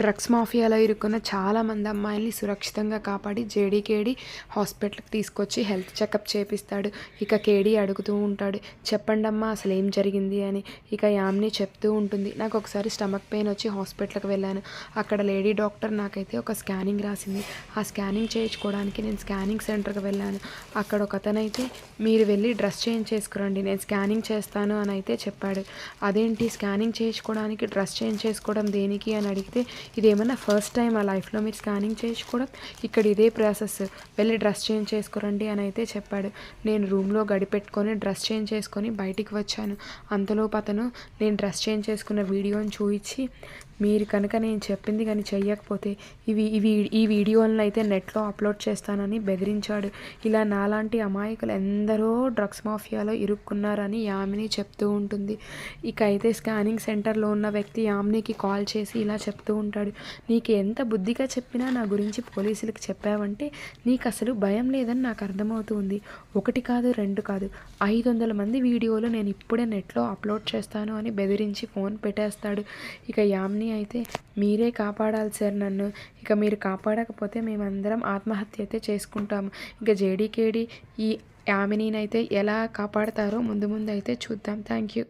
Drugs మాఫియాలో ఇరుక్కున్న చాలామంది అమ్మాయిల్ని సురక్షితంగా కాపాడి జేడీ హాస్పిటల్కి తీసుకొచ్చి హెల్త్ చెకప్ చేపిస్తాడు. ఇక కేడీ అడుగుతూ ఉంటాడు, చెప్పండమ్మా అసలు ఏం జరిగింది అని. ఇక యామిని చెప్తూ ఉంటుంది, నాకు ఒకసారి స్టమక్ పెయిన్ వచ్చి హాస్పిటల్కి వెళ్ళాను. అక్కడ లేడీ డాక్టర్ నాకైతే ఒక స్కానింగ్ రాసింది. ఆ స్కానింగ్ చేయించుకోవడానికి నేను స్కానింగ్ సెంటర్కి వెళ్ళాను. అక్కడ ఒక అతనైతే మీరు వెళ్ళి డ్రెస్ చేంజ్ చేసుకురండి, నేను స్కానింగ్ చేస్తాను అని అయితే చెప్పాడు. అదేంటి స్కానింగ్ చేయించుకోవడానికి డ్రెస్ చేంజ్ చేసుకోవడం దేనికి అని అడిగితే, ఇదేమన్నా ఫస్ట్ టైం ఆ లైఫ్లో మీరు స్కానింగ్ చేయించుకోవడం, ఇక్కడ ఇదే ప్రాసెస్, వెళ్ళి డ్రెస్ చేంజ్ చేసుకురండి అని అయితే చెప్పాడు. నేను రూమ్లో గడిపెట్టుకొని డ్రెస్ చేంజ్ చేసుకొని బయటికి వచ్చాను. అంతలోపు అతను నేను డ్రెస్ చేంజ్ చేసుకున్న వీడియోని చూపించి, మీరు కనుక నేను చెప్పింది కానీ చెయ్యకపోతే ఈ వీడియోలను అయితే నెట్లో అప్లోడ్ చేస్తానని బెదిరించాడు. ఇలా నాలాంటి అమాయకులు ఎందరో డ్రగ్స్ మాఫియాలో ఇరుక్కున్నారని యామిని చెప్తూ ఉంటుంది. ఇక అయితే స్కానింగ్ సెంటర్లో ఉన్న వ్యక్తి యామినికి కాల్ చేసి ఇలా చెప్తూ ఉంటాడు, నీకు ఎంత బుద్ధిగా చెప్పినా నా గురించి పోలీసులకు చెప్పావంటే నీకు అసలు భయం లేదని నాకు అర్థమవుతుంది. ఒకటి కాదు, రెండు కాదు, 500 మంది వీడియోలు నేను ఇప్పుడే నెట్లో అప్లోడ్ చేస్తాను అని బెదిరించి ఫోన్ పెట్టేస్తాడు. ఇక యామిని అయితే, మీరే కాపాడాలి సార్ నన్ను, ఇక మీరు కాపాడకపోతే మేమందరం ఆత్మహత్య అయితే చేసుకుంటాము. ఇక జేడీకేడి ఈ యామినీనైతే ఎలా కాపాడతారో ముందు అయితే చూద్దాం. Thank you.